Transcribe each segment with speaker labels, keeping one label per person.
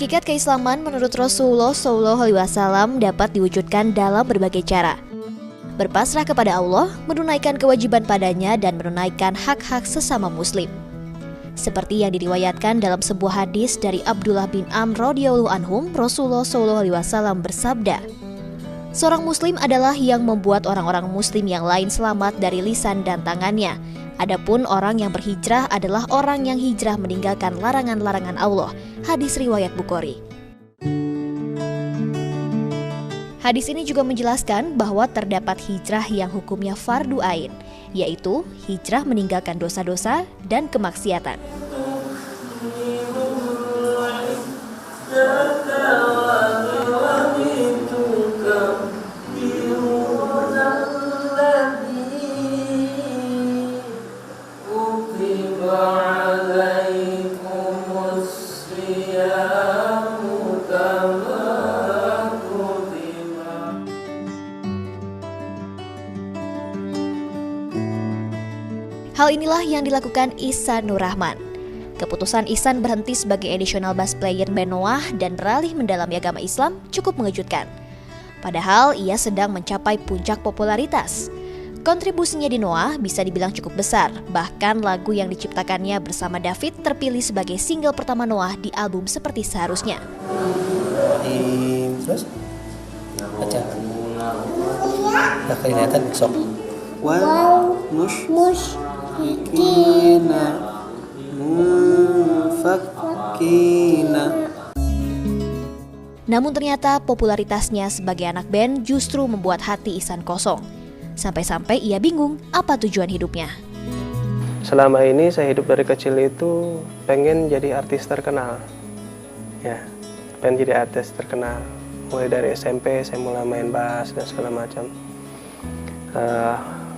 Speaker 1: Hakikat keislaman menurut Rasulullah SAW dapat diwujudkan dalam berbagai cara. Berpasrah kepada Allah, menunaikan kewajiban padanya dan menunaikan hak-hak sesama muslim. Seperti yang diriwayatkan dalam sebuah hadis dari Abdullah bin Amr radhiyallahu anhum, Rasulullah SAW bersabda, "Seorang muslim adalah yang membuat orang-orang muslim yang lain selamat dari lisan dan tangannya. Adapun orang yang berhijrah adalah orang yang hijrah meninggalkan larangan-larangan Allah." Hadis riwayat Bukhari. Hadis ini juga menjelaskan bahwa terdapat hijrah yang hukumnya fardu ain, yaitu hijrah meninggalkan dosa-dosa dan kemaksiatan. Hal inilah yang dilakukan Ihsan Nur Rahman. Keputusan Ihsan berhenti sebagai additional bass player band Noah dan beralih mendalami agama Islam cukup mengejutkan. Padahal ia sedang mencapai puncak popularitas. Kontribusinya di Noah bisa dibilang cukup besar, bahkan lagu yang diciptakannya bersama David terpilih sebagai single pertama Noah di album Seperti Seharusnya.
Speaker 2: Terus? Baca. Nah, kelihatan sok. Wow, mush.
Speaker 1: Namun ternyata popularitasnya sebagai anak band justru membuat hati Ihsan kosong. Sampai-sampai ia bingung apa tujuan hidupnya.
Speaker 3: Selama ini saya hidup dari kecil itu pengen jadi artis terkenal. Ya, pengen jadi artis terkenal. Mulai dari SMP saya mulai main bass dan segala macam.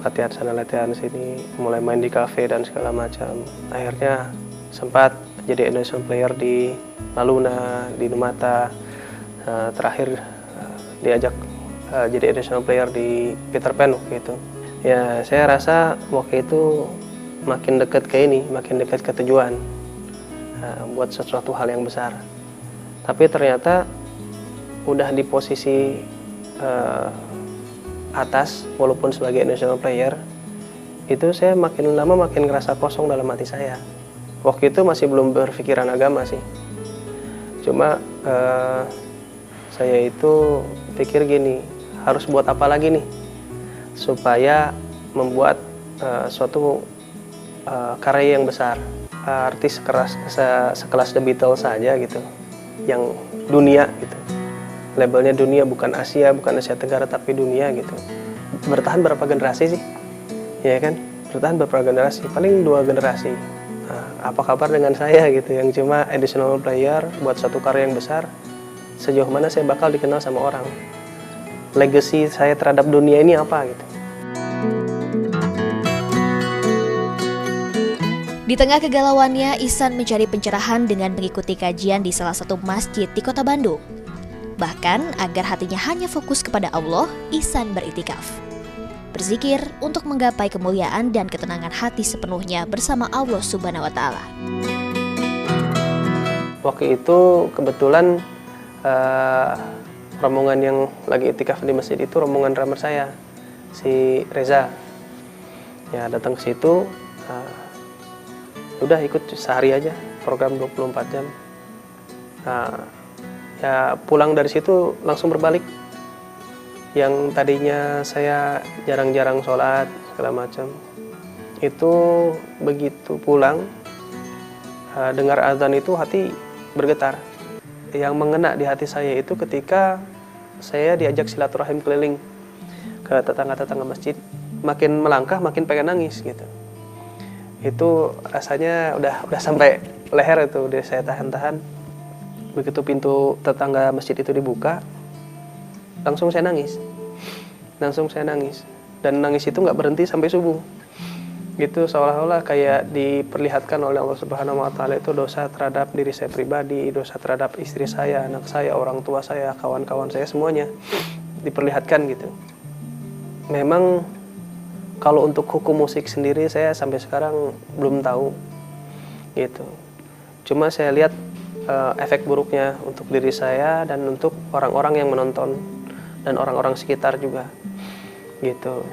Speaker 3: Latihan sana latihan sini, mulai main di kafe dan segala macam. Akhirnya sempat jadi Indonesian player di Maluna, di Numata. Terakhir diajak jadi Indonesian player di Peter Pan gitu. Ya, saya rasa waktu itu makin dekat ke ini, makin dekat ke tujuan, buat sesuatu hal yang besar. Tapi ternyata udah di posisi atas, walaupun sebagai international player, itu saya makin lama makin ngerasa kosong dalam hati saya. Waktu itu masih belum berpikiran agama sih. Cuma saya itu pikir gini, harus buat apa lagi nih supaya membuat suatu karya yang besar. Artis sekelas The Beatles saja gitu, yang dunia gitu. Labelnya dunia, bukan Asia Tenggara, tapi dunia gitu. Bertahan berapa generasi sih? Ya kan? Bertahan berapa generasi? Paling 2 generasi. Nah, apa kabar dengan saya gitu, yang cuma additional player buat satu karya yang besar? Sejauh mana saya bakal dikenal sama orang? Legacy saya terhadap dunia ini apa gitu?
Speaker 1: Di tengah kegalauannya, Ihsan mencari pencerahan dengan mengikuti kajian di salah satu masjid di kota Bandung. Bahkan agar hatinya hanya fokus kepada Allah, Ihsan beriktikaf. Berzikir untuk menggapai kemuliaan dan ketenangan hati sepenuhnya bersama Allah Subhanahu wa Ta'ala.
Speaker 3: Waktu itu kebetulan rombongan yang lagi iktikaf di masjid itu rombongan drummer saya, si Reza. Ya, datang ke situ, udah ikut sehari aja, program 24 jam. Ya pulang dari situ langsung berbalik. Yang tadinya saya jarang-jarang sholat segala macam, itu begitu pulang dengar azan itu hati bergetar. Yang mengena di hati saya itu ketika saya diajak silaturahim keliling ke tetangga-tetangga masjid, makin melangkah makin pengen nangis gitu. Itu rasanya udah sampai leher itu, udah saya tahan-tahan. Begitu pintu tetangga masjid itu dibuka, langsung saya nangis. Dan nangis itu nggak berhenti sampai subuh. Itu seolah-olah kayak diperlihatkan oleh Allah Subhanahu wa Ta'ala itu dosa terhadap diri saya pribadi, dosa terhadap istri saya, anak saya, orang tua saya, kawan-kawan saya, semuanya diperlihatkan gitu. Memang kalau untuk hukum musik sendiri saya sampai sekarang belum tahu gitu. Cuma saya lihat efek buruknya untuk diri saya dan untuk orang-orang yang menonton dan orang-orang sekitar juga gitu.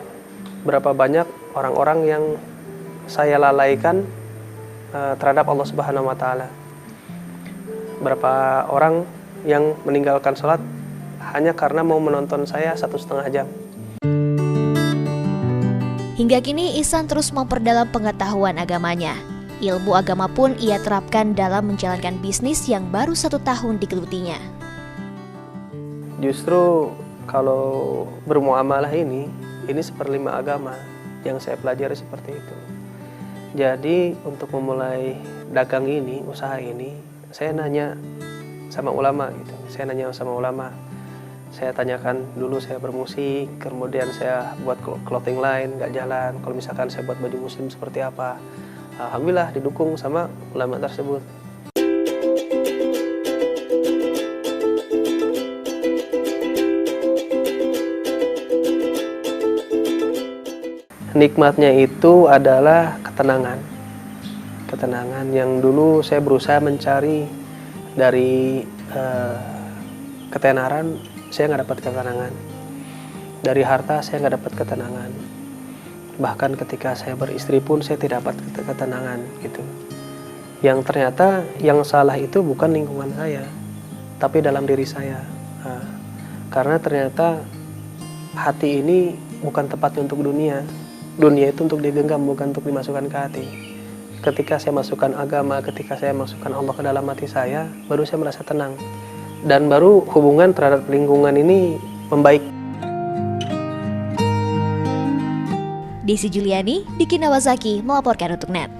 Speaker 3: Berapa banyak orang-orang yang saya lalaikan terhadap Allah Subhanahu wa taala. Berapa orang yang meninggalkan sholat hanya karena mau menonton saya 1,5 jam.
Speaker 1: Hingga kini Ihsan terus memperdalam pengetahuan agamanya. Ilmu agama pun ia terapkan dalam menjalankan bisnis yang baru 1 tahun digelutinya.
Speaker 3: Justru kalau bermuamalah ini 1/5 agama yang saya pelajari seperti itu. Jadi untuk memulai dagang ini, usaha ini, saya nanya sama ulama gitu. Saya tanyakan dulu, saya bermusik, kemudian saya buat clothing line, nggak jalan. Kalau misalkan saya buat baju muslim seperti apa? Alhamdulillah didukung sama ulama tersebut. Nikmatnya itu adalah ketenangan yang dulu saya berusaha mencari dari ketenaran, saya nggak dapat ketenangan. Dari harta saya nggak dapat ketenangan. Bahkan ketika saya beristri pun saya tidak dapat ketenangan gitu. Yang ternyata yang salah itu bukan lingkungan saya, tapi dalam diri saya. Karena ternyata hati ini bukan tempatnya untuk dunia. Dunia itu untuk digenggam, bukan untuk dimasukkan ke hati. Ketika saya masukkan agama, ketika saya masukkan Allah ke dalam hati saya, baru saya merasa tenang. Dan baru hubungan terhadap lingkungan ini membaik.
Speaker 1: Desi Juliani, Diki Nawazaki melaporkan untuk NET.